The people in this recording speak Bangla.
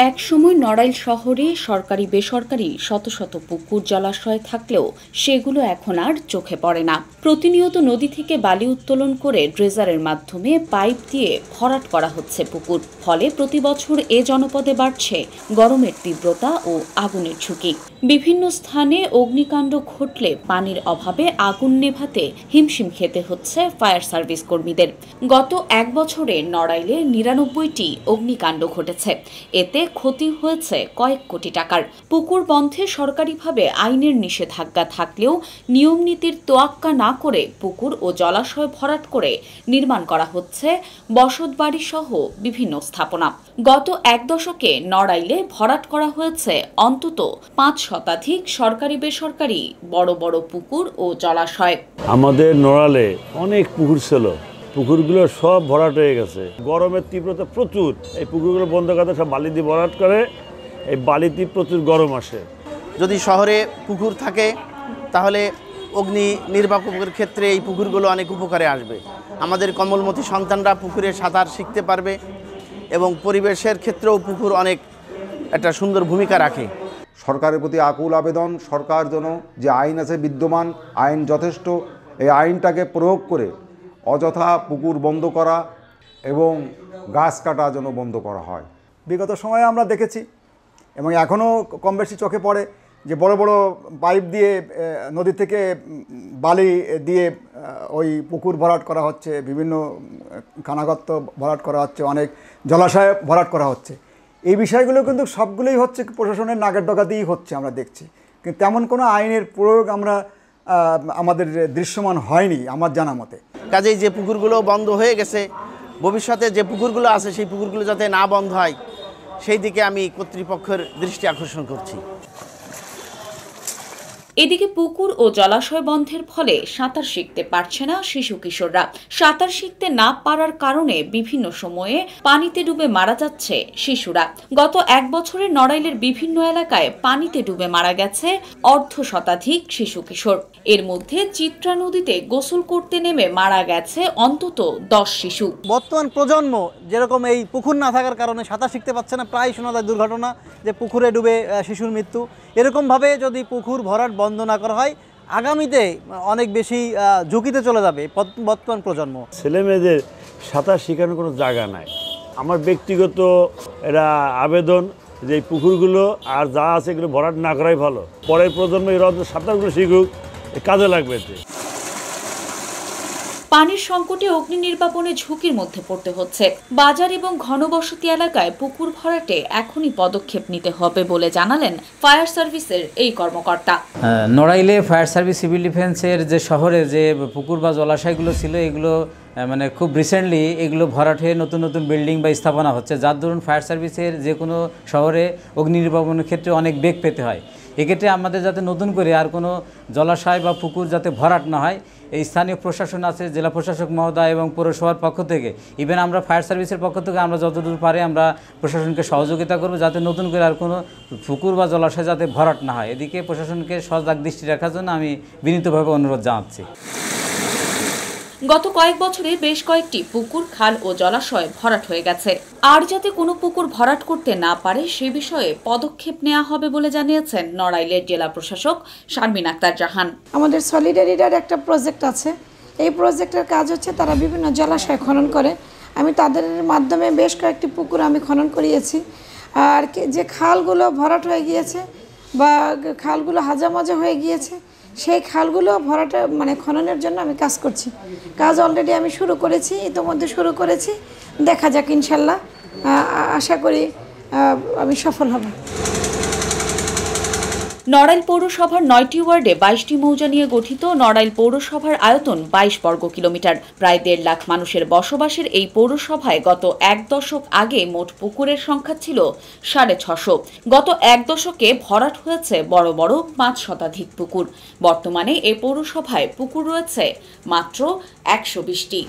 এক সময় নড়াইল শহরে সরকারি বেসরকারি শত শত পুকুর জলাশয় থাকলেও সেগুলো এখন আর চোখে পড়ে না। প্রতিনিয়ত নদী থেকে বালি উত্তোলন করে ড্রেজারের মাধ্যমে পাইপ দিয়ে ভরাট করা হচ্ছে পুকুর। ফলে প্রতি বছর এ জনপদে বাড়ছে গরমের তীব্রতা ও আগুনের ঝুঁকি। বিভিন্ন স্থানে অগ্নিকাণ্ড ঘটলে পানির অভাবে আগুন নেভাতে হিমশিম খেতে হচ্ছে ফায়ার সার্ভিস কর্মীদের। গত এক বছরে নড়াইলে ৯৯টি অগ্নিকাণ্ড ঘটেছে। এতে ক্ষতি হয়েছে কয়েক কোটি টাকার। পুকুর বন্ধে সরকারিভাবে আইনের নিষেধাজ্ঞা থাকলেও নিয়ম নীতির তোয়াক্কা না করে পুকুর ও জলাশয় ভরাট করে নির্মাণ করা হচ্ছে বসতবাড়ি সহ বিভিন্ন স্থাপনা। গত এক দশকে নড়াইলে ভরাট করা হয়েছে অন্তত ৫ শতাধিক সরকারি বেসরকারি বড় বড় পুকুর ও জলাশয়। আমাদের নড়াইলে অনেক পুকুর ছিল, পুকুরগুলো সব ভরাট হয়ে গেছে। গরমের তীব্রতা প্রচুর, এই পুকুরগুলো বন্ধ করতে সব বালি দিয়ে ভরাট করে, এই বালিতে প্রচুর গরম আসে। যদি শহরে পুকুর থাকে তাহলে অগ্নি নির্বাপকের ক্ষেত্রে এই পুকুরগুলো অনেক উপকারে আসবে। আমাদের কমলমতি সন্তানরা পুকুরে সাঁতার শিখতে পারবে এবং পরিবেশের ক্ষেত্রেও পুকুর অনেক একটা সুন্দর ভূমিকা রাখে। সরকারের প্রতি আকুল আবেদন, সরকার যেন যে আইন আছে বিদ্যমান আইন যথেষ্ট, এই আইনটাকে প্রয়োগ করে অযথা পুকুর বন্ধ করা এবং গাছ কাটা যেন বন্ধ করা হয়। বিগত সময়ে আমরা দেখেছি এবং এখনও কম বেশি চোখে পড়ে যে বড় বড় পাইপ দিয়ে নদী থেকে বালি দিয়ে ওই পুকুর ভরাট করা হচ্ছে, বিভিন্ন খানাগর্ত ভরাট করা হচ্ছে, অনেক জলাশয় ভরাট করা হচ্ছে। এই বিষয়গুলো কিন্তু সবগুলোই হচ্ছে প্রশাসনের নাকের ডগাতেই হচ্ছে, আমরা দেখছি। কিন্তু তেমন কোনো আইনের প্রয়োগ আমাদের দৃশ্যমান হয়নি আমার জানা মতে। কাজেই যে পুকুরগুলো বন্ধ হয়ে গেছে, ভবিষ্যতে যে পুকুরগুলো আছে সেই পুকুরগুলো যাতে না বন্ধ হয় সেই দিকে আমি কর্তৃপক্ষের দৃষ্টি আকর্ষণ করছি। এদিকে পুকুর ও জলাশয় বন্ধের ফলে সাঁতার শিখতে পারছে না শিশু কিশোররা। সাঁতার শিখতে না পারার কারণে বিভিন্ন সময়ে পানিতে ডুবে মারা যাচ্ছে শিশুরা। গত এক বছরে নড়াইলের বিভিন্ন এলাকায় পানিতে ডুবে মারা গেছে অর্ধ শতাধিক শিশু কিশোর। এর মধ্যে চিত্রা নদীতে গোসল করতে নেমে মারা গেছে অন্তত ১০ শিশু। বর্তমান প্রজন্ম যেরকম এই পুকুর না থাকার কারণে সাঁতার শিখতে পারছে না, প্রায় শোনা যায় দুর্ঘটনা যে পুকুরে ডুবে শিশুর মৃত্যু। এরকমভাবে যদি পুকুর ভরাট বন্ধ না করা হয় আগামীতে অনেক বেশি ঝুঁকিতে চলে যাবে বর্তমান প্রজন্ম। ছেলে মেয়েদের সাঁতার শেখানোর কোনো জায়গা নাই। আমার ব্যক্তিগত এটা আবেদন যে এই পুকুরগুলো আর যা আছে এগুলো ভরাট না করাই ভালো। পরের প্রজন্ম এরা সাঁতারগুলো শিখুক, কাজে লাগবে। পানির সংকটে অগ্নি নির্বাপনে ঝুঁকির মধ্যে পড়তে হচ্ছে। বাজার এবং ঘনবসতি এলাকায় পুকুর ভরাটে এখনই পদক্ষেপ নিতে হবে বলে জানালেন ফায়ার সার্ভিসের এই কর্মকর্তা। নড়াইলে ফায়ার সার্ভিস সিভিল ডিফেন্সের যে শহরে যে পুকুর বা জলাশয়গুলো ছিল এগুলো মানে খুব রিসেন্টলি এগুলো ভরাট হয়ে নতুন নতুন বিল্ডিং বা স্থাপনা হচ্ছে, যার দরুন ফায়ার সার্ভিসের যে কোনো শহরে অগ্নি নির্বাপনের ক্ষেত্রে অনেক বেগ পেতে হয়। এক্ষেত্রে আমাদের যাতে নতুন করে আর কোনো জলাশয় বা পুকুর যাতে ভরাট না হয়, এই স্থানীয় প্রশাসন আছে, জেলা প্রশাসক মহোদয় এবং পৌরসভার পক্ষ থেকে, ইভেন আমরা ফায়ার সার্ভিসের পক্ষ থেকে আমরা যতদূর পারে আমরা প্রশাসনকে সহযোগিতা করব যাতে নতুন করে আর কোনো পুকুর বা জলাশয় যাতে ভরাট না হয়। এদিকে প্রশাসনকে সজাগ দৃষ্টি রাখার জন্য আমি বিনীতভাবে অনুরোধ জানাচ্ছি। গত কয়েক বছরে বেশ কয়েকটি পুকুর, খাল ও জলাশয় ভরাট হয়ে গেছে। আর যাতে কোনো পুকুর ভরাট করতে না পারে সে বিষয়ে পদক্ষেপ নেওয়া হবে বলে জানিয়েছেন নড়াইলের জেলা প্রশাসক শারমিন আক্তার জাহান। আমাদের সলিডারিটার একটা প্রজেক্ট আছে, এই প্রজেক্টের কাজ হচ্ছে তারা বিভিন্ন জলাশয় খনন করে। আমি তাদের মাধ্যমে বেশ কয়েকটি পুকুর আমি খনন করিয়েছি। আর যে খালগুলো ভরাট হয়ে গিয়েছে বা খালগুলো হাজামাজা হয়ে গিয়েছে সেই খালগুলো ভরাটে খননের জন্য আমি কাজ করছি। কাজ অলরেডি আমি শুরু করেছি, ইতিমধ্যে শুরু করেছি। দেখা যাক, ইনশাল্লাহ আশা করি আমি সফল হব। নড়াইল পৌরসভার ৯টি ওয়ার্ডে ২২টি মৌজা নিয়ে গঠিত নড়াইল পৌরসভার আয়তন ২২ বর্গ কিলোমিটার। প্রায় ১.৫ লাখ মানুষের বসবাসের এই পৌরসভায় গত এক দশক আগে মোট পুকুরের সংখ্যা ছিল ৬৫০। গত এক দশকে ভরাট হয়েছে বড় বড় ৫ শতাধিক পুকুর। বর্তমানে এ পৌরসভায় পুকুর রয়েছে মাত্র ১২০টি।